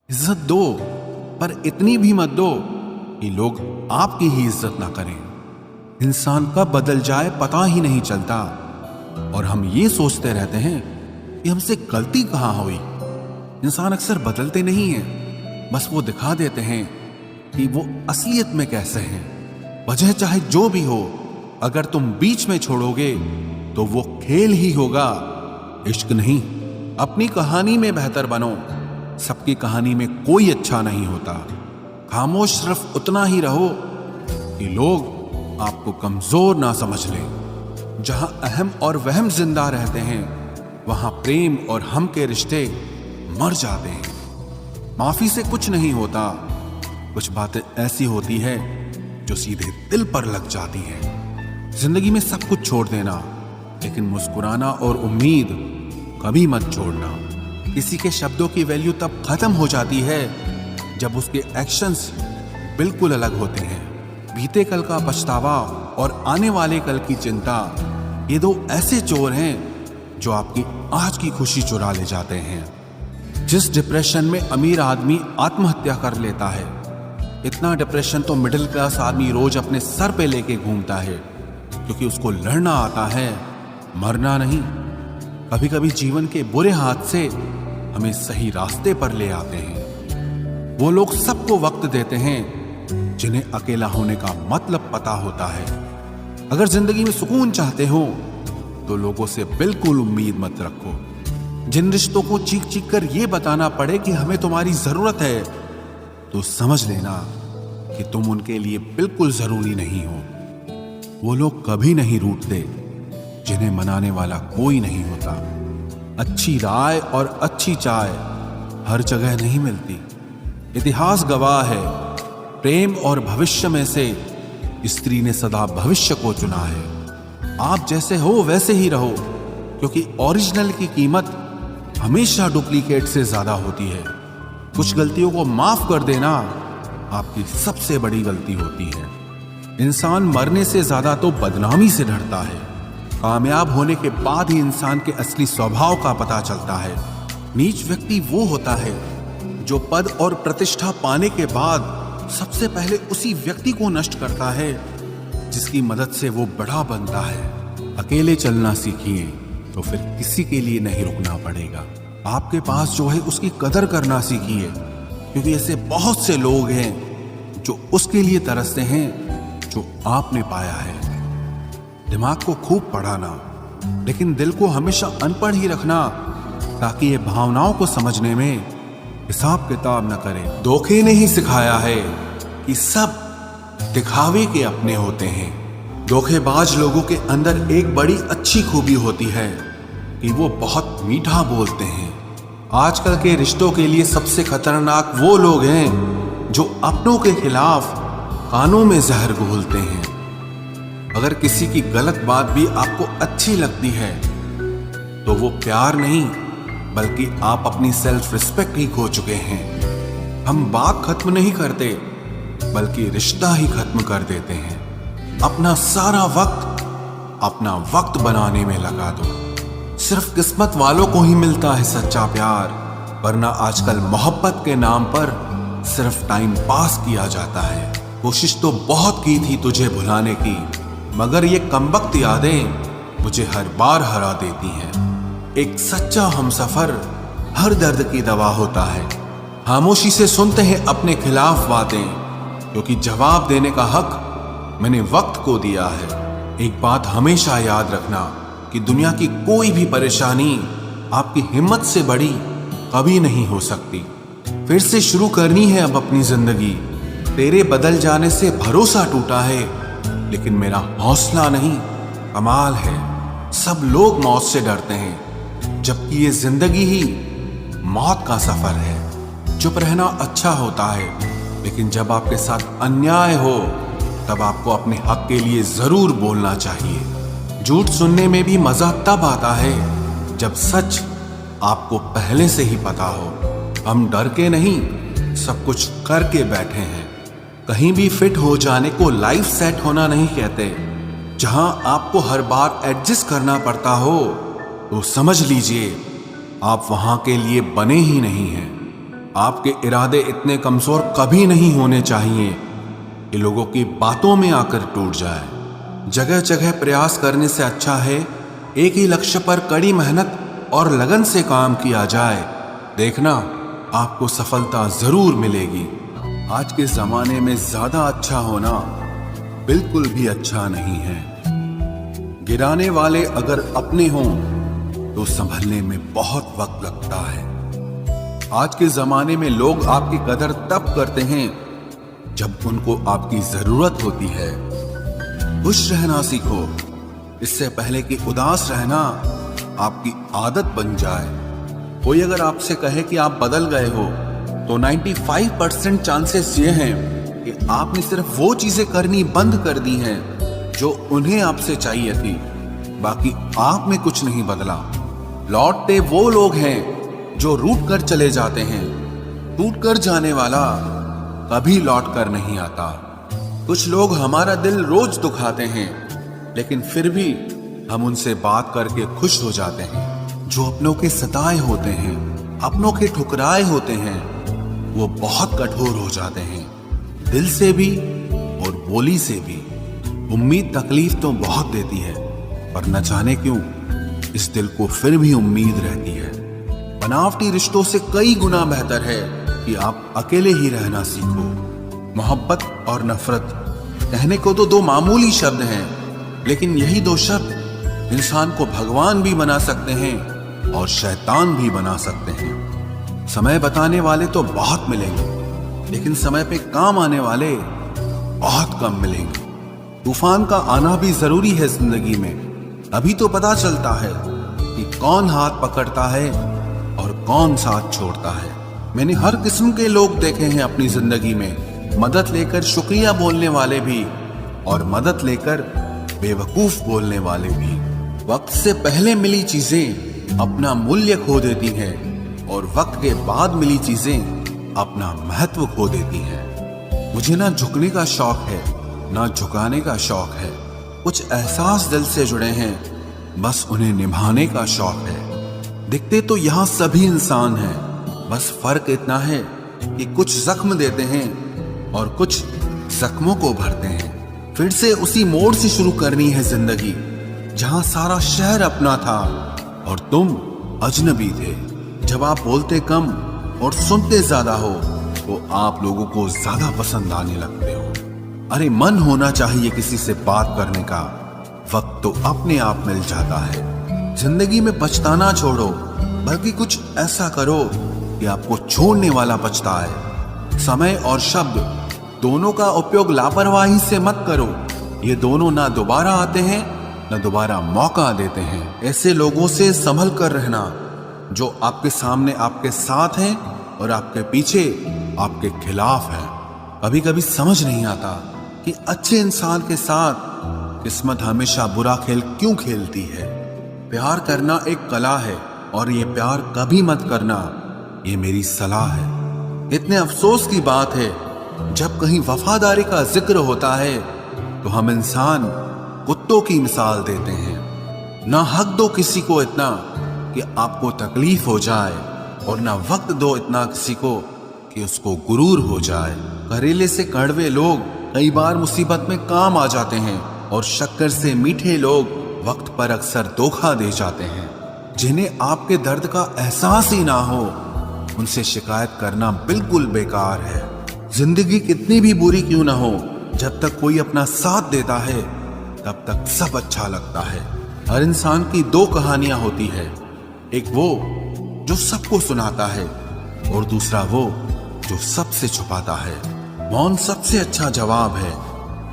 इज्जत दो, पर इतनी भी मत दो कि लोग आपकी ही इज्जत ना करें। इंसान कब बदल जाए पता ही नहीं चलता, और हम ये सोचते रहते हैं कि हमसे गलती कहाँ हुई। इंसान अक्सर बदलते नहीं हैं, बस वो दिखा देते हैं कि वो असलियत में कैसे हैं। वजह चाहे जो भी हो, अगर तुम बीच में छोड़ोगे तो वो खेल ही होगा, इश्क नहीं। अपनी कहानी में बेहतर बनो, सबकी कहानी में कोई अच्छा नहीं होता। खामोश सिर्फ उतना ही रहो कि लोग आपको कमजोर ना समझ लें। जहां अहम और वहम जिंदा रहते हैं, वहां प्रेम और हम के रिश्ते मर जाते हैं। माफी से कुछ नहीं होता, कुछ बातें ऐसी होती है जो सीधे दिल पर लग जाती है। जिंदगी में सब कुछ छोड़ देना, लेकिन मुस्कुराना और उम्मीद कभी मत छोड़ना। किसी के शब्दों की वैल्यू तब खत्म हो जाती है जब उसके एक्शंस बिल्कुल अलग होते हैं। बीते कल का पछतावा और आने वाले कल की चिंता, ये दो ऐसे चोर हैं जो आपकी आज की खुशी चुरा ले जाते हैं। जिस डिप्रेशन में अमीर आदमी आत्महत्या कर लेता है, इतना डिप्रेशन तो मिडिल क्लास आदमी रोज अपने सर पे लेके घूमता है, क्योंकि उसको लड़ना आता है, मरना नहीं। कभी कभी जीवन के बुरे हाथ से हमें सही रास्ते पर ले आते हैं। वो लोग सबको वक्त देते हैं जिन्हें अकेला होने का मतलब पता होता है। अगर जिंदगी में सुकून चाहते हो तो लोगों से बिल्कुल उम्मीद मत रखो। जिन रिश्तों को चीख चीख कर ये बताना पड़े कि हमें तुम्हारी जरूरत है, तो समझ लेना कि तुम उनके लिए बिल्कुल जरूरी नहीं हो। वो लोग कभी नहीं रूठते जिन्हें मनाने वाला कोई नहीं होता। अच्छी राय और अच्छी चाय हर जगह नहीं मिलती। इतिहास गवाह है, प्रेम और भविष्य में से स्त्री ने सदा भविष्य को चुना है। आप जैसे हो वैसे ही रहो, क्योंकि ओरिजिनल की कीमत हमेशा डुप्लीकेट से ज्यादा होती है। कुछ गलतियों को माफ कर देना आपकी सबसे बड़ी गलती होती है। इंसान मरने से ज्यादा तो बदनामी से डरता है। कामयाब होने के बाद ही इंसान के असली स्वभाव का पता चलता है। नीच व्यक्ति वो होता है जो पद और प्रतिष्ठा पाने के बाद सबसे पहले उसी व्यक्ति को नष्ट करता है जिसकी मदद से वो बड़ा बनता है। अकेले चलना सीखिए तो फिर किसी के लिए नहीं रुकना पड़ेगा। आपके पास जो है उसकी कदर करना सीखिए, क्योंकि ऐसे बहुत से लोग हैं जो उसके लिए तरसते हैं जो आपने पाया है। दिमाग को खूब पढ़ाना, लेकिन दिल को हमेशा अनपढ़ ही रखना, ताकि ये भावनाओं को समझने में हिसाब किताब न करे। धोखे ने ही सिखाया है कि सब दिखावे के अपने होते हैं। धोखेबाज लोगों के अंदर एक बड़ी अच्छी खूबी होती है कि वो बहुत मीठा बोलते हैं। आजकल के रिश्तों के लिए सबसे खतरनाक वो लोग हैं जो अपनों के खिलाफ कानों में जहर घोलते हैं। अगर किसी की गलत बात भी आपको अच्छी लगती है तो वो प्यार नहीं, बल्कि आप अपनी सेल्फ रिस्पेक्ट ही खो चुके हैं। हम बात खत्म नहीं करते, बल्कि रिश्ता ही खत्म कर देते हैं। अपना सारा वक्त अपना वक्त बनाने में लगा दो। सिर्फ किस्मत वालों को ही मिलता है सच्चा प्यार, वरना आजकल मोहब्बत के नाम पर सिर्फ टाइम पास किया जाता है। कोशिश तो बहुत की थी तुझे भुलाने की, मगर ये कमबख्त यादें मुझे हर बार हरा देती हैं। एक सच्चा हमसफर हर दर्द की दवा होता है। खामोशी से सुनते हैं अपने खिलाफ बातें, क्योंकि जवाब देने का हक मैंने वक्त को दिया है। एक बात हमेशा याद रखना कि दुनिया की कोई भी परेशानी आपकी हिम्मत से बड़ी कभी नहीं हो सकती। फिर से शुरू करनी है अब अपनी जिंदगी। तेरे बदल जाने से भरोसा टूटा है, लेकिन मेरा हौसला नहीं। कमाल है, सब लोग मौत से डरते हैं, जबकि ये जिंदगी ही मौत का सफर है। चुप रहना अच्छा होता है, लेकिन जब आपके साथ अन्याय हो तब आपको अपने हक के लिए जरूर बोलना चाहिए। झूठ सुनने में भी मजा तब आता है जब सच आपको पहले से ही पता हो। हम डर के नहीं, सब कुछ करके बैठे हैं। कहीं भी फिट हो जाने को लाइफ सेट होना नहीं कहते। जहां आपको हर बार एडजस्ट करना पड़ता हो तो समझ लीजिए आप वहां के लिए बने ही नहीं हैं। आपके इरादे इतने कमजोर कभी नहीं होने चाहिए कि लोगों की बातों में आकर टूट जाए। जगह जगह प्रयास करने से अच्छा है एक ही लक्ष्य पर कड़ी मेहनत और लगन से काम किया जाए। देखना, आपको सफलता जरूर मिलेगी। आज के जमाने में ज्यादा अच्छा होना बिल्कुल भी अच्छा नहीं है। गिराने वाले अगर अपने हों तो संभलने में बहुत वक्त लगता है। आज के जमाने में लोग आपकी कदर तब करते हैं जब उनको आपकी जरूरत होती है। खुश रहना सीखो, इससे पहले कि उदास रहना आपकी आदत बन जाए। कोई अगर आपसे कहे कि आप बदल गए हो तो 95% चांसेस ये हैं कि आपने सिर्फ वो चीजें करनी बंद कर दी हैं जो उन्हें आपसे चाहिए थी। बाकी आप में कुछ नहीं बदला। लौटते वो लोग हैं जो रूठ कर चले जाते हैं। टूट कर जाने वाला कभी लौट कर नहीं आता। कुछ लोग हमारा दिल रोज दुखाते हैं, लेकिन फिर भी हम उनसे बात करके खुश हो जाते हैं। जो अपनों के सताए होते हैं, अपनों के ठुकराए होते हैं, वो बहुत कठोर हो जाते हैं, दिल से भी और बोली से भी। उम्मीद तकलीफ तो बहुत देती है, पर न जाने क्यों इस दिल को फिर भी उम्मीद रहती है। बनावटी रिश्तों से कई गुना बेहतर है कि आप अकेले ही रहना सीखो। मोहब्बत और नफरत कहने को तो दो मामूली शब्द हैं, लेकिन यही दो शब्द इंसान को भगवान भी बना सकते हैं और शैतान भी बना सकते हैं। समय बताने वाले तो बहुत मिलेंगे, लेकिन समय पे काम आने वाले बहुत कम मिलेंगे। तूफान का आना भी जरूरी है जिंदगी में। अभी तो पता चलता है कि कौन हाथ पकड़ता है और कौन साथ छोड़ता है। मैंने हर किस्म के लोग देखे हैं अपनी जिंदगी में, मदद लेकर शुक्रिया बोलने वाले भी और मदद लेकर बेवकूफ बोलने वाले भी। वक्त से पहले मिली चीजें अपना मूल्य खो देती हैं और वक्त के बाद मिली चीजें अपना महत्व खो देती हैं। मुझे ना झुकने का शौक है, ना झुकाने का शौक है। कुछ एहसास दिल से जुड़े हैं, बस उन्हें निभाने का शौक है। दिखते तो यहाँ सभी इंसान हैं, बस फर्क इतना है कि कुछ जख्म देते हैं और कुछ जख्मों को भरते हैं। फिर से उसी मोड़ से शुरू करनी है जिंदगी, जहां सारा शहर अपना था और तुम अजनबी थे। जब आप बोलते कम और सुनते ज्यादा हो तो आप लोगों को ज्यादा पसंद आने लगते हो। अरे मन होना चाहिए किसी से बात करने का, वक्त तो अपने आप मिल जाता है। जिंदगी में पछताना छोड़ो, बल्कि कुछ ऐसा करो कि आपको छोड़ने वाला पछताए। समय और शब्द दोनों का उपयोग लापरवाही से मत करो। ये दोनों ना दोबारा आते हैं न दोबारा मौका देते हैं। ऐसे लोगों से संभल कर रहना जो आपके सामने आपके साथ हैं और आपके पीछे आपके खिलाफ हैं। कभी कभी समझ नहीं आता कि अच्छे इंसान के साथ किस्मत हमेशा बुरा खेल क्यों खेलती है। प्यार करना एक कला है और ये प्यार कभी मत करना, ये मेरी सलाह है। इतने अफसोस की बात है, जब कहीं वफादारी का जिक्र होता है तो हम इंसान कुत्तों की मिसाल देते हैं। ना हक दो किसी को इतना कि आपको तकलीफ हो जाए, और ना वक्त दो इतना किसी को कि उसको गुरूर हो जाए। करेले से कड़वे लोग कई बार मुसीबत में काम आ जाते हैं, और शक्कर से मीठे लोग वक्त पर अक्सर धोखा दे जाते हैं। जिन्हें आपके दर्द का एहसास ही ना हो, उनसे शिकायत करना बिल्कुल बेकार है। जिंदगी कितनी भी बुरी क्यों ना हो, जब तक कोई अपना साथ देता है तब तक सब अच्छा लगता है। हर इंसान की दो कहानियां होती है, एक वो जो सबको सुनाता है और दूसरा वो जो सबसे छुपाता है। मौन सबसे अच्छा जवाब है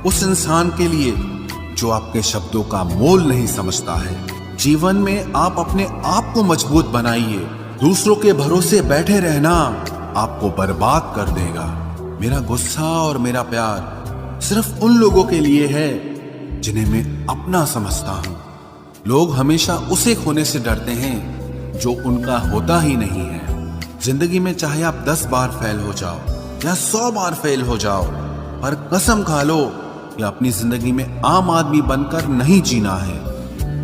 उस इंसान के लिए जो आपके शब्दों का मोल नहीं समझता है। जीवन में आप अपने आप को मजबूत बनाइए। दूसरों के भरोसे बैठे रहना आपको बर्बाद कर देगा। मेरा गुस्सा और मेरा प्यार सिर्फ उन लोगों के लिए है जिन्हें मैं अपना समझता हूं। लोग हमेशा उसे खोने से डरते हैं जो उनका होता ही नहीं है। जिंदगी में चाहे आप 10 बार फेल हो जाओ या 100 बार फेल हो जाओ, पर कसम खा लो कि अपनी जिंदगी में आम आदमी बनकर नहीं जीना है।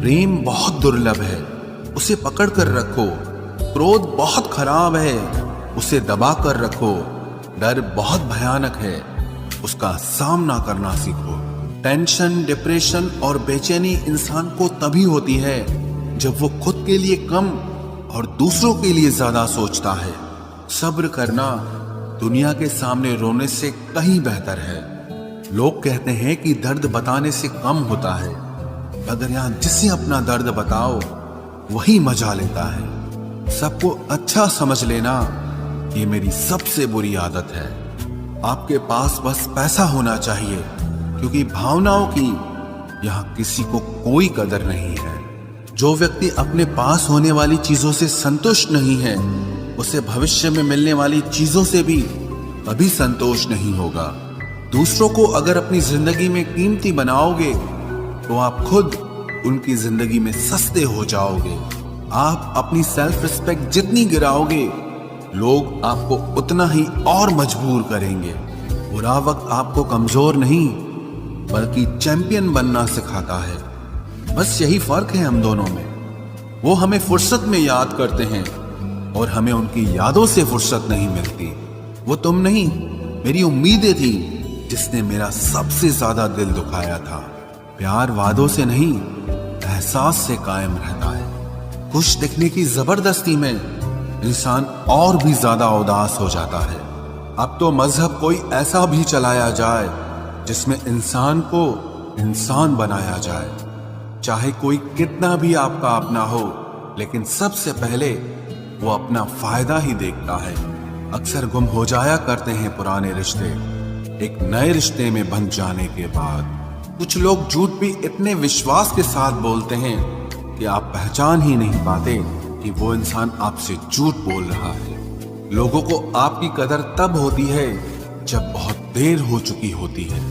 प्रेम बहुत दुर्लभ है, उसे पकड़ कर रखो। क्रोध बहुत खराब है, उसे दबा कर रखो। डर बहुत भयानक है, उसका सामना करना सीखो। टेंशन, डिप्रेशन और बेचैनी इंसान को तभी होती है जब वो खुद के लिए कम और दूसरों के लिए ज्यादा सोचता है। सब्र करना दुनिया के सामने रोने से कहीं बेहतर है। लोग कहते हैं कि दर्द बताने से कम होता है, अगर यहां जिसे अपना दर्द बताओ वही मजा लेता है। सबको अच्छा समझ लेना ये मेरी सबसे बुरी आदत है। आपके पास बस पैसा होना चाहिए, क्योंकि भावनाओं की यहां किसी को कोई कदर नहीं है। जो व्यक्ति अपने पास होने वाली चीजों से संतुष्ट नहीं है, उसे भविष्य में मिलने वाली चीजों से भी कभी संतोष नहीं होगा। दूसरों को अगर अपनी जिंदगी में कीमती बनाओगे तो आप खुद उनकी जिंदगी में सस्ते हो जाओगे। आप अपनी सेल्फ रिस्पेक्ट जितनी गिराओगे, लोग आपको उतना ही और मजबूर करेंगे। बुरा वक्त आपको कमजोर नहीं बल्कि चैंपियन बनना सिखाता है। बस यही फर्क है हम दोनों में। वो हमें फुर्सत में याद करते हैं और हमें उनकी यादों से फुर्सत नहीं मिलती। वो तुम नहीं, मेरी उम्मीदें थी जिसने मेरा सबसे ज्यादा दिल दुखाया था। प्यार वादों से नहीं, एहसास से कायम रहता है। खुश दिखने की जबरदस्ती में इंसान और भी ज्यादा उदास हो जाता है। अब तो मजहब कोई ऐसा भी चलाया जाए जिसमें इंसान को इंसान बनाया जाए। चाहे कोई कितना भी आपका अपना हो, लेकिन सबसे पहले वो अपना फायदा ही देखता है। अक्सर गुम हो जाया करते हैं पुराने रिश्ते एक नए रिश्ते में बन जाने के बाद। कुछ लोग झूठ भी इतने विश्वास के साथ बोलते हैं कि आप पहचान ही नहीं पाते कि वो इंसान आपसे झूठ बोल रहा है। लोगों को आपकी कदर तब होती है जब बहुत देर हो चुकी होती है।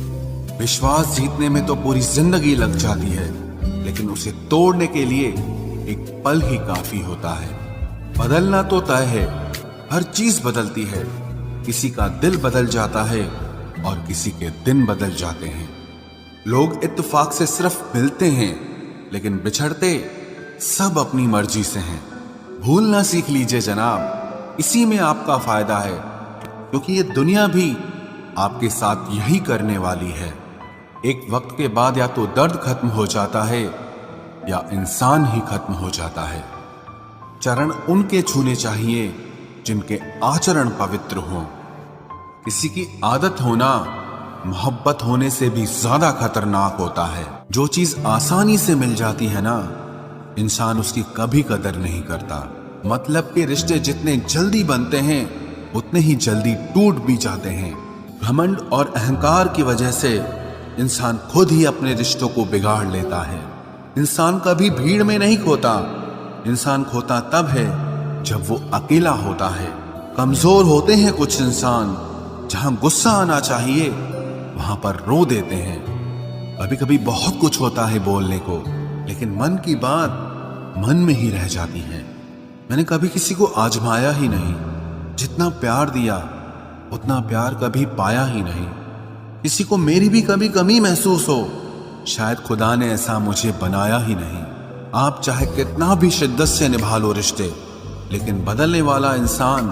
विश्वास जीतने में तो पूरी जिंदगी लग जाती है, लेकिन उसे तोड़ने के लिए एक पल ही काफी होता है। बदलना तो तय है, हर चीज बदलती है। किसी का दिल बदल जाता है और किसी के दिन बदल जाते हैं। लोग इत्तेफाक से सिर्फ मिलते हैं, लेकिन बिछड़ते सब अपनी मर्जी से हैं। भूलना सीख लीजिए जनाब, इसी में आपका फायदा है, क्योंकि ये दुनिया भी आपके साथ यही करने वाली है। एक वक्त के बाद या तो दर्द खत्म हो जाता है या इंसान ही खत्म हो जाता है। चरण उनके छूने चाहिए जिनके आचरण पवित्र हों। किसी की आदत होना मोहब्बत होने से भी ज्यादा खतरनाक होता है। जो चीज आसानी से मिल जाती है ना, इंसान उसकी कभी कदर नहीं करता। मतलब के रिश्ते जितने जल्दी बनते हैं उतने ही जल्दी टूट भी जाते हैं। घमंड और अहंकार की वजह से इंसान खुद ही अपने रिश्तों को बिगाड़ लेता है। इंसान कभी भीड़ में नहीं खोता, इंसान खोता तब है जब वो अकेला होता है। कमजोर होते हैं कुछ इंसान, जहां गुस्सा आना चाहिए वहां पर रो देते हैं। कभी कभी बहुत कुछ होता है बोलने को, लेकिन मन की बात मन में ही रह जाती है। मैंने कभी किसी को आजमाया ही नहीं। जितना प्यार दिया उतना प्यार कभी पाया ही नहीं। किसी को मेरी भी कभी कमी महसूस हो, शायद खुदा ने ऐसा मुझे बनाया ही नहीं। आप चाहे कितना भी शिद्दत से निभा लो रिश्ते, लेकिन बदलने वाला इंसान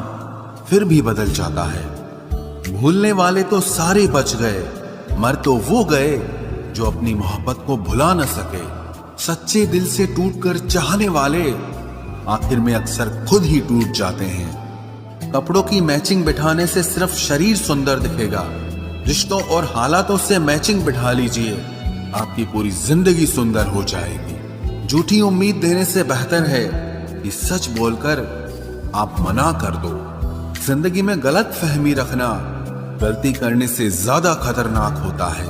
फिर भी बदल जाता है। भूलने वाले तो सारे बच गए, मर तो वो गए जो अपनी मोहब्बत को भुला न सके। सच्चे दिल से टूटकर चाहने वाले आखिर में अक्सर खुद ही टूट जाते हैं। कपड़ों की मैचिंग बिठाने से सिर्फ शरीर सुंदर दिखेगा, रिश्तों और हालातों से मैचिंग बिठा लीजिए, आपकी पूरी जिंदगी सुंदर हो जाएगी। झूठी उम्मीद देने से बेहतर है कि सच बोलकर आप मना कर दो। जिंदगी में गलत फहमी रखना गलती करने से ज्यादा खतरनाक होता है।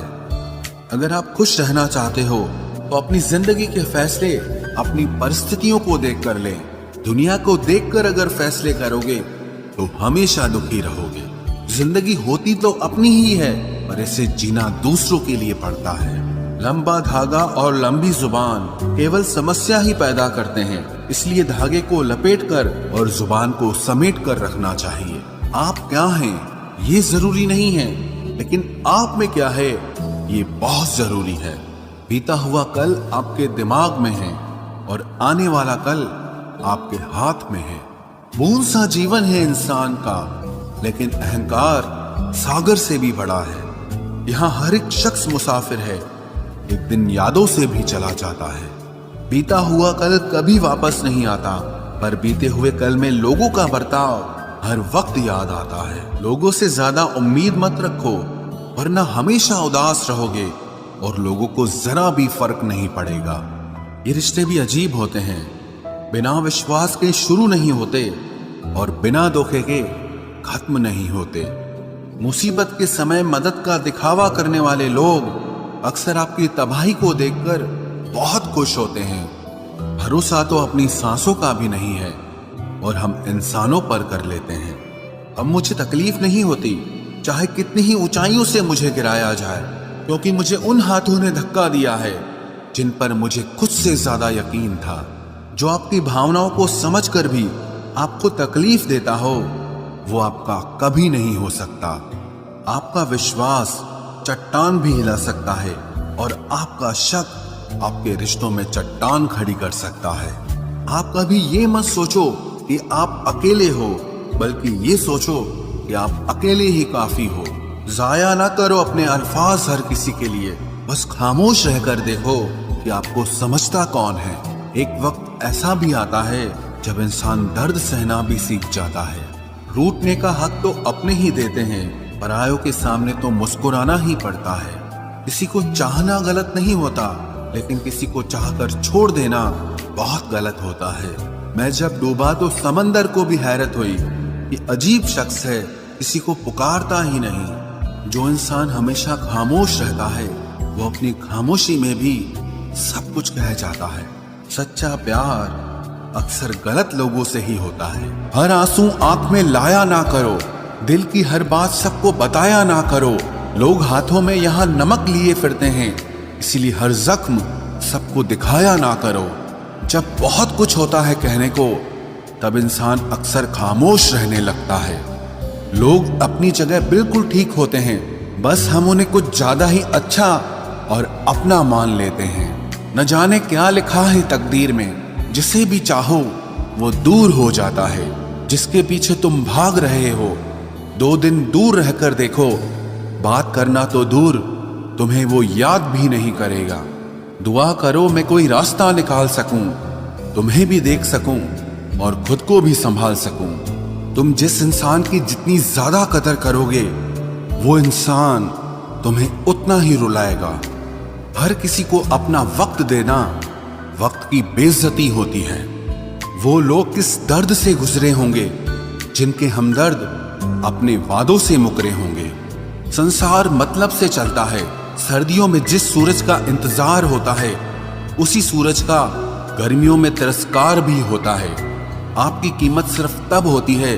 अगर आप खुश रहना चाहते हो तो अपनी जिंदगी के फैसले अपनी परिस्थितियों को देखकर लें। दुनिया को देखकर अगर फैसले करोगे तो हमेशा दुखी रहोगे। जिंदगी होती तो अपनी ही है, पर इसे जीना दूसरों के लिए पड़ता है। लंबा धागा और लंबी जुबान केवल समस्या ही पैदा करते हैं, इसलिए धागे को लपेटकर और जुबान को समेट कर रखना चाहिए। आप क्या हैं ये जरूरी नहीं है, लेकिन आप में क्या है ये बहुत जरूरी है। बीता हुआ कल आपके दिमाग में है और आने वाला कल आपके हाथ में है। बूंद सा जीवन है इंसान का, लेकिन अहंकार सागर से भी बड़ा है। यहाँ हर एक शख्स मुसाफिर है, एक दिन यादों से भी चला जाता है। बीता हुआ कल कभी वापस नहीं आता, पर बीते हुए कल में लोगों का बर्ताव हर वक्त याद आता है। लोगों से ज्यादा उम्मीद मत रखो, वरना हमेशा उदास रहोगे और लोगों को जरा भी फर्क नहीं पड़ेगा। ये रिश्ते भी अजीब होते हैं, बिना विश्वास के शुरू नहीं होते और बिना धोखे के खत्म नहीं होते। मुसीबत के समय मदद का दिखावा करने वाले लोग अक्सर आपकी तबाही को देखकर बहुत खुश होते हैं। भरोसा तो अपनी सांसों का भी नहीं है और हम इंसानों पर कर लेते हैं। अब मुझे तकलीफ नहीं होती, चाहे कितनी ही ऊंचाइयों से मुझे गिराया जाए, क्योंकि मुझे उन हाथों ने धक्का दिया है जिन पर मुझे खुद से ज्यादा यकीन था। जो आपकी भावनाओं को समझकर भी आपको तकलीफ देता हो, वो आपका कभी नहीं हो सकता। आपका विश्वास चट्टान भी हिला सकता है और आपका शक आपके रिश्तों में चट्टान खड़ी कर सकता है। आप कभी ये मत सोचो कि आप अकेले हो, बल्कि ये सोचो कि आप अकेले ही काफी हो। जाया ना करो अपने अल्फाज हर किसी के लिए, बस खामोश रहकर देखो कि आपको समझता कौन है। एक वक्त ऐसा भी आता है जब इंसान दर्द सहना भी सीख जाता है। रूठने का हक तो अपने ही देते हैं, परायों के सामने तो मुस्कुराना ही पड़ता है। किसी को चाहना गलत नहीं होता, लेकिन किसी को चाहकर छोड़ देना बहुत गलत होता है। मैं जब डूबा तो समंदर को भी हैरत हुई कि अजीब शख्स है, किसी को पुकारता ही नहीं। जो इंसान हमेशा खामोश रहता है, वो अपनी खामोशी में भी सब कुछ कह जाता है। सच्चा प्यार अक्सर गलत लोगों से ही होता है। हर आंसू आंख में लाया ना करो, दिल की हर बात सबको बताया ना करो। लोग हाथों में यहाँ नमक लिए फिरते हैं, इसीलिए हर जख्म सबको दिखाया ना करो। जब बहुत कुछ होता है कहने को, तब इंसान अक्सर खामोश रहने लगता है। लोग अपनी जगह बिल्कुल ठीक होते हैं, बस हम उन्हें कुछ ज्यादा ही अच्छा और अपना मान लेते हैं। न जाने क्या लिखा है तकदीर में, जिसे भी चाहो वो दूर हो जाता है। जिसके पीछे तुम भाग रहे हो, 2 दिन दूर रहकर देखो, बात करना तो दूर, तुम्हें वो याद भी नहीं करेगा। दुआ करो मैं कोई रास्ता निकाल सकूं, तुम्हें भी देख सकूं और खुद को भी संभाल सकूं। तुम जिस इंसान की जितनी ज्यादा कदर करोगे, वो इंसान तुम्हें उतना ही रुलाएगा। हर किसी को अपना वक्त देना वक्त की बेइज्जती होती है। वो लोग किस दर्द से गुजरे होंगे जिनके हमदर्द अपने वादों से मुकरे होंगे। संसार मतलब से चलता है। सर्दियों में जिस सूरज का इंतजार होता है, उसी सूरज का गर्मियों में तिरस्कार भी होता है। आपकी कीमत सिर्फ तब होती है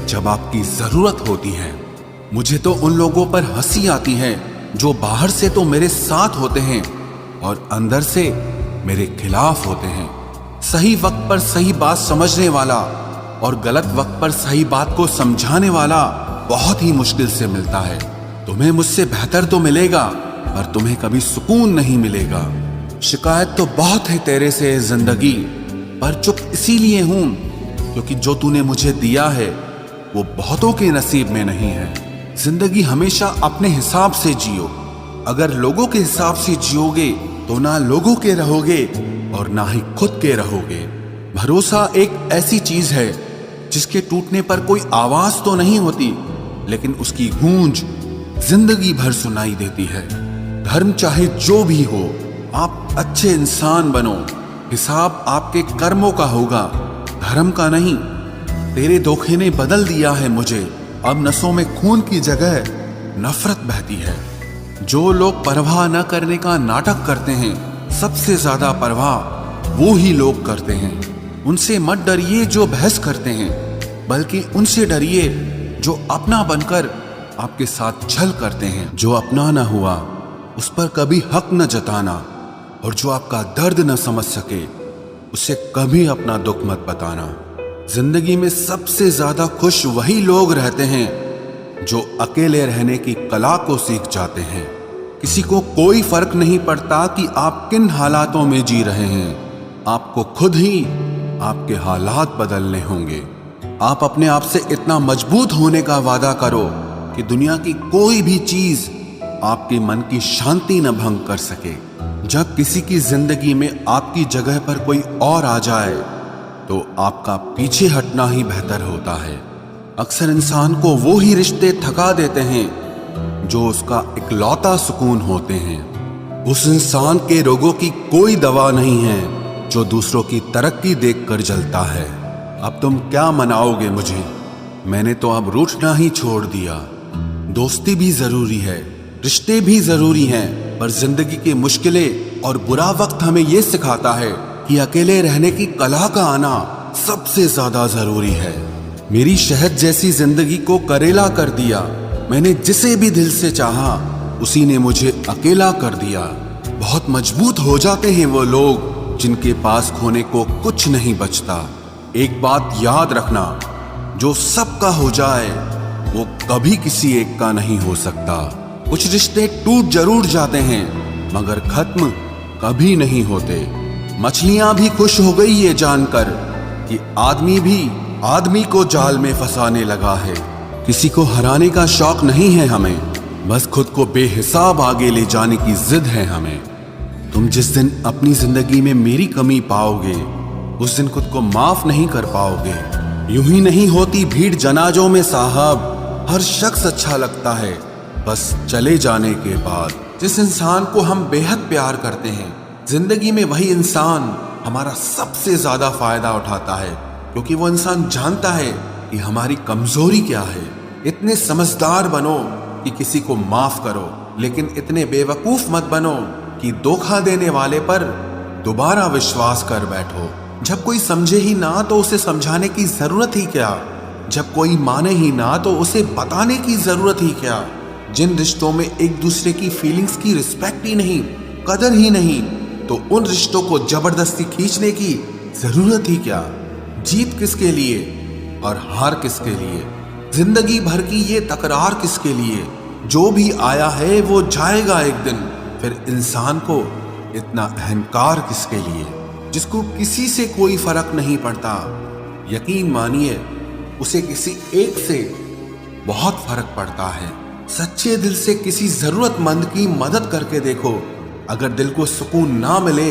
जब आपकी जरूरत होती है। मुझे तो उन लोगों पर हंसी आती है जो बाहर से तो मेरे साथ होते हैं और अंदर से मेरे खिलाफ होते हैं। सही वक्त पर सही बात समझने वाला और गलत वक्त पर सही बात को समझाने वाला बहुत ही मुश्किल से मिलता है। तुम्हें मुझसे बेहतर तो मिलेगा, पर तुम्हें कभी सुकून नहीं मिलेगा। शिकायत तो बहुत है तेरे से जिंदगी, पर चुप इसीलिए हूं क्योंकि जो तूने मुझे दिया है वो बहुतों के नसीब में नहीं है। जिंदगी हमेशा अपने हिसाब से जियो। अगर लोगों के हिसाब से जियोगे तो ना लोगों के रहोगे और ना ही खुद के रहोगे। भरोसा एक ऐसी चीज है जिसके टूटने पर कोई आवाज तो नहीं होती, लेकिन उसकी गूंज जिंदगी भर सुनाई देती है। धर्म चाहे जो भी हो, आप अच्छे इंसान बनो। हिसाब आपके कर्मों का होगा, धर्म का नहीं। तेरे धोखे ने बदल दिया है मुझे, अब नसों में खून की जगह नफरत बहती है। जो लोग परवाह न करने का नाटक करते हैं, सबसे ज्यादा परवाह वो ही लोग करते हैं। उनसे मत डरिए जो बहस करते हैं, बल्कि उनसे डरिए जो अपना बनकर आपके साथ छल करते हैं। जो अपना न हुआ उस पर कभी हक न जताना, और जो आपका दर्द न समझ सके उसे कभी अपना दुख मत बताना। जिंदगी में सबसे ज्यादा खुश वही लोग रहते हैं जो अकेले रहने की कला को सीख जाते हैं। किसी को कोई फर्क नहीं पड़ता कि आप किन हालातों में जी रहे हैं, आपको खुद ही आपके हालात बदलने होंगे। आप अपने आप से इतना मजबूत होने का वादा करो कि दुनिया की कोई भी चीज आपके मन की शांति न भंग कर सके। जब किसी की जिंदगी में आपकी जगह पर कोई और आ जाए तो आपका पीछे हटना ही बेहतर होता है। अक्सर इंसान को वो ही रिश्ते थका देते हैं जो उसका इकलौता सुकून होते हैं। उस इंसान के रोगों की कोई दवा नहीं है जो दूसरों की तरक्की देखकर जलता है। अब तुम क्या मनाओगे मुझे? मैंने तो अब रूठना ही छोड़ दिया। दोस्ती भी जरूरी है, रिश्ते भी जरूरी हैं, पर जिंदगी की मुश्किलें और बुरा वक्त हमें यह सिखाता है कि अकेले रहने की कला का आना सबसे ज्यादा जरूरी है। मेरी शहद जैसी जिंदगी को करेला कर दिया। मैंने जिसे भी दिल से चाहा उसी ने मुझे अकेला कर दिया। बहुत मजबूत हो जाते हैं वो लोग जिनके पास खोने को कुछ नहीं बचता। एक बात याद रखना, जो सबका हो जाए वो कभी किसी एक का नहीं हो सकता। कुछ रिश्ते टूट जरूर जाते हैं मगर खत्म कभी नहीं होते। मछलियां भी खुश हो गई ये जानकर कि आदमी भी आदमी को जाल में फंसाने लगा है। किसी को हराने का शौक नहीं है हमें, बस खुद को बेहिसाब आगे ले जाने की जिद है हमें। तुम जिस दिन अपनी जिंदगी में मेरी कमी पाओगे उस दिन खुद को माफ नहीं कर पाओगे। यूं ही नहीं होती भीड़ जनाजों में साहब, हर शख्स अच्छा लगता है बस चले जाने के बाद। जिस इंसान को हम बेहद प्यार करते हैं जिंदगी में वही इंसान हमारा सबसे ज्यादा फायदा उठाता है, क्योंकि वो इंसान जानता है कि हमारी कमजोरी क्या है। इतने समझदार बनो कि किसी को माफ करो, लेकिन इतने बेवकूफ मत बनो कि धोखा देने वाले पर दोबारा विश्वास कर बैठो। जब कोई समझे ही ना तो उसे समझाने की जरूरत ही क्या? जब कोई माने ही ना तो उसे बताने की जरूरत ही क्या? जिन रिश्तों में एक दूसरे की फीलिंग्स की रिस्पेक्ट ही नहीं, कदर ही नहीं, तो उन रिश्तों को जबरदस्ती खींचने की जरूरत ही क्या? जीत किसके लिए और हार किसके लिए? जिंदगी भर की ये तकरार किसके लिए? जो भी आया है वो जाएगा एक दिन। फिर इंसान को इतना अहंकार किसके लिए, जिसको किसी से कोई फर्क नहीं पड़ता? यकीन मानिए उसे किसी एक से बहुत फर्क पड़ता है। सच्चे दिल से किसी जरूरतमंद की मदद करके देखो। अगर दिल को सुकून ना मिले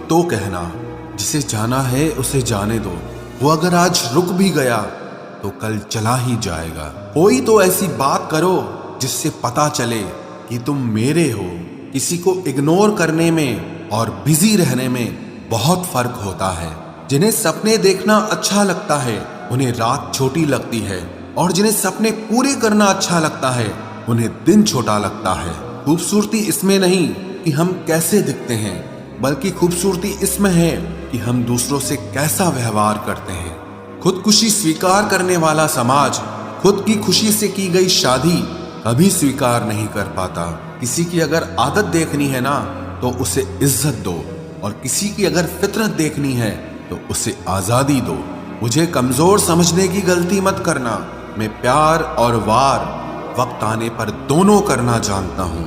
तो कहना, जिसे जाना है उसे जाने दो। वो अगर आज रुक भी गया तो कल चला ही जाएगा। कोई तो ऐसी बात करो जिससे पता चले कि तुम मेरे हो। किसी को इग्नोर करने में और बिजी रहने में बहुत फर्क होता है। जिन्हें सपने देखना अच्छा लगता है उन्हें रात छोटी लगती है, और जिन्हें सपने पूरे करना अच्छा लगता है उन्हें दिन छोटा लगता है। खूबसूरती इसमें नहीं कि हम कैसे दिखते हैं, बल्कि खूबसूरती इसमें है कि हम दूसरों से कैसा व्यवहार करते हैं। खुदकुशी स्वीकार करने वाला समाज खुद की खुशी से की गई शादी कभी स्वीकार नहीं कर पाता। किसी की अगर आदत देखनी है ना तो उसे इज्जत दो, और किसी की अगर फितरत देखनी है तो उसे आजादी दो। मुझे कमजोर समझने की गलती मत करना। मैं प्यार और वार वक्त आने पर दोनों करना जानता हूँ।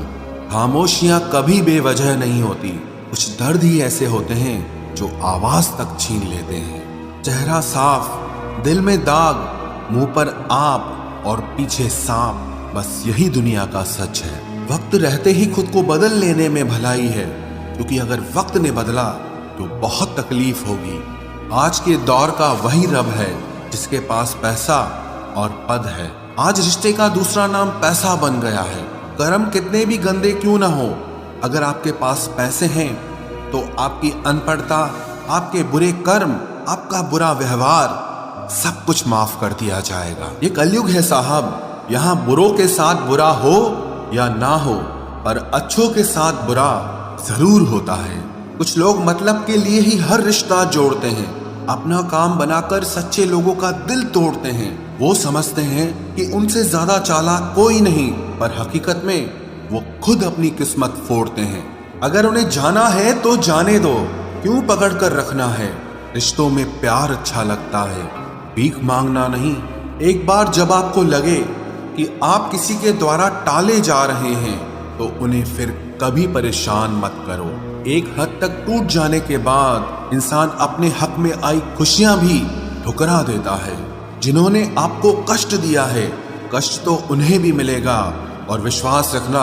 खामोशियां कभी बेवजह नहीं होती। कुछ दर्द ही ऐसे होते हैं जो आवाज तक छीन लेते हैं। चेहरा साफ, दिल में दाग, मुंह पर आप और पीछे सांप, बस यही दुनिया का सच है। वक्त रहते ही खुद को बदल लेने में भलाई है, क्योंकि अगर वक्त ने बदला तो बहुत तकलीफ होगी। आज के दौर का वही रब है जिसके पास पैसा और पद है। आज रिश्ते का दूसरा नाम पैसा बन गया है। कर्म कितने भी गंदे क्यों ना हो, अगर आपके पास पैसे हैं तो आपकी अनपढ़ता, आपके बुरे कर्म, आपका बुरा व्यवहार सब कुछ माफ कर दिया जाएगा। ये कलयुग है साहब, यहाँ बुरों के साथ बुरा हो या ना हो, पर अच्छों के साथ बुरा जरूर होता है। कुछ लोग मतलब के लिए ही हर रिश्ता जोड़ते हैं, अपना काम बनाकर सच्चे लोगों का दिल तोड़ते हैं। वो समझते हैं कि उनसे ज्यादा चालाक कोई नहीं, पर हकीकत में वो खुद अपनी किस्मत फोड़ते हैं। अगर उन्हें जाना है तो जाने दो, क्यों पकड़ कर रखना है? रिश्तों में प्यार अच्छा लगता है, भीख मांगना नहीं। एक बार जब आपको लगे कि आप किसी के द्वारा टाले जा रहे हैं तो उन्हें फिर कभी परेशान मत करो। एक हद तक टूट जाने के बाद इंसान अपने हक में आई खुशियां भी ठुकरा देता है। जिन्होंने आपको कष्ट दिया है, कष्ट तो उन्हें भी मिलेगा, और विश्वास रखना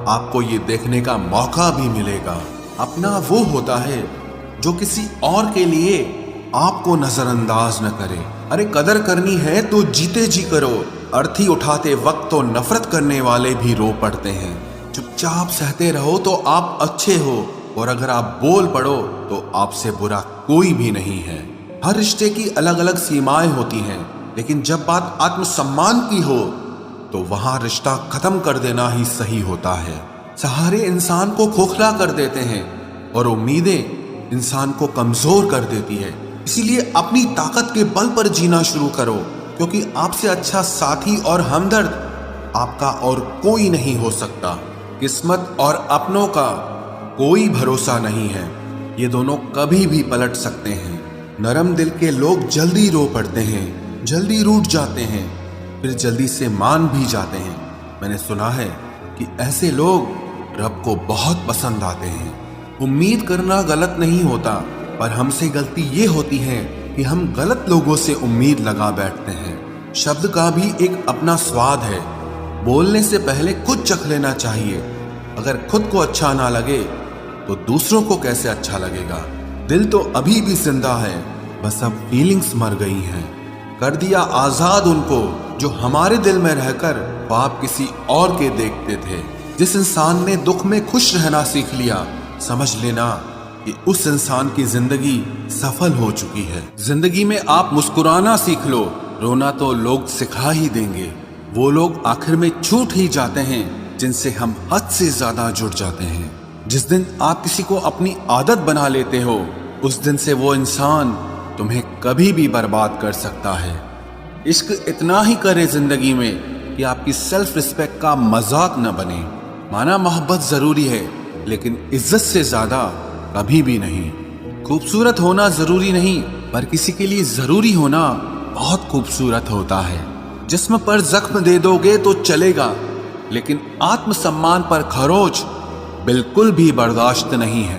आपको ये देखने का मौका भी मिलेगा। अपना वो होता है जो किसी और के लिए आपको नजरअंदाज न करे। अरे कदर करनी है तो जीते जी करो। अर्थी उठाते वक्त तो नफरत करने वाले भी रो पड़ते हैं। चुपचाप सहते रहो तो आप अच्छे हो, और अगर आप बोल पड़ो तो आपसे बुरा कोई भी नहीं है। हर रिश्ते की अलग अलग सीमाएं होती हैं, लेकिन जब बात आत्मसम्मान की हो तो वहां रिश्ता खत्म कर देना ही सही होता है। सहारे इंसान को खोखला कर देते हैं और उम्मीदें इंसान को कमजोर कर देती है। इसीलिए अपनी ताकत के बल पर जीना शुरू करो, क्योंकि आपसे अच्छा साथी और हमदर्द आपका और कोई नहीं हो सकता। किस्मत और अपनों का कोई भरोसा नहीं है, ये दोनों कभी भी पलट सकते हैं। नरम दिल के लोग जल्दी रो पड़ते हैं, जल्दी रूठ जाते हैं, फिर जल्दी से मान भी जाते हैं। मैंने सुना है कि ऐसे लोग रब को बहुत पसंद आते हैं। उम्मीद करना गलत नहीं होता, पर हमसे गलती ये होती है कि हम गलत लोगों से उम्मीद लगा बैठते हैं। शब्द का भी एक अपना स्वाद है। बोलने से पहले खुद चख लेना चाहिए। अगर खुद को अच्छा ना लगे तो दूसरों को कैसे अच्छा लगेगा। दिल तो अभी भी जिंदा है, बस अब फीलिंग्स मर गई हैं। कर दिया आजाद उनको जो हमारे दिल में रहकर ख्वाब किसी और के देखते थे। जिस इंसान ने दुख में खुश रहना सीख लिया, समझ लेना कि उस इंसान की जिंदगी सफल हो चुकी है। जिंदगी में आप मुस्कुराना सीख लो, रोना तो लोग सिखा ही देंगे। वो लोग आखिर में छूट ही जाते हैं जिनसे हम हद से ज्यादा जुड़ जाते हैं। जिस दिन आप किसी को अपनी आदत बना लेते हो, उस दिन से वो इंसान तुम्हें कभी भी बर्बाद कर सकता है। इश्क इतना ही करे जिंदगी में कि आपकी सेल्फ रिस्पेक्ट का मजाक न बने। माना मोहब्बत जरूरी है, लेकिन इज्जत से ज्यादा कभी भी नहीं। खूबसूरत होना जरूरी नहीं, पर किसी के लिए जरूरी होना बहुत खूबसूरत होता है। जिस्म पर जख्म दे दोगे तो चलेगा, लेकिन आत्मसम्मान पर खरोच बिल्कुल भी बर्दाश्त नहीं है।